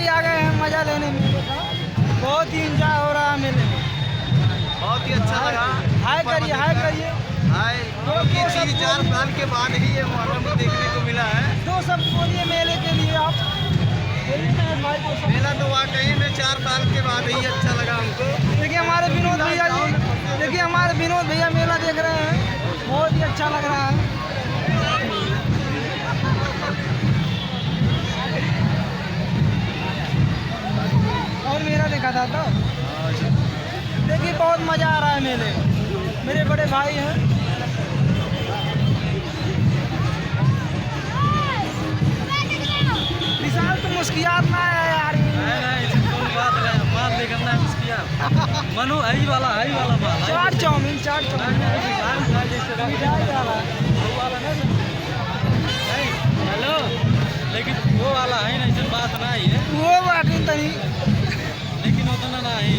भाई आ गए हैं मजा लेने मेले का। बहुत ही इंजॉय हो रहा है मेले में। बहुत ही अच्छा लगा। हाय करिए हाय करिए। हाय, क्योंकि 3-4 साल के बाद ही ये मुहर्रम देखने को मिला है। दो शब्द बोलिए मेले के लिए आप। मेला तो वाकई में 4 साल के बाद ही अच्छा लगा हमको। देखिए हमारे विनोद भैया जी, देखिए हमारे विनोद भैया मेला देख रहे हैं, बहुत ही अच्छा लग रहा है। और मेला देखा था तो देखिए बहुत मजा आ रहा है मेले में। मेरे बड़े भाई हैं। विशाल तो मुस्कियात ना है यार। मनु आई वाला माल चाट चाउमीन हेलो, लेकिन वो वाला है ना, ऐसी बात नहीं है, वो बात नहीं तनी लेकिन उतना नहीं।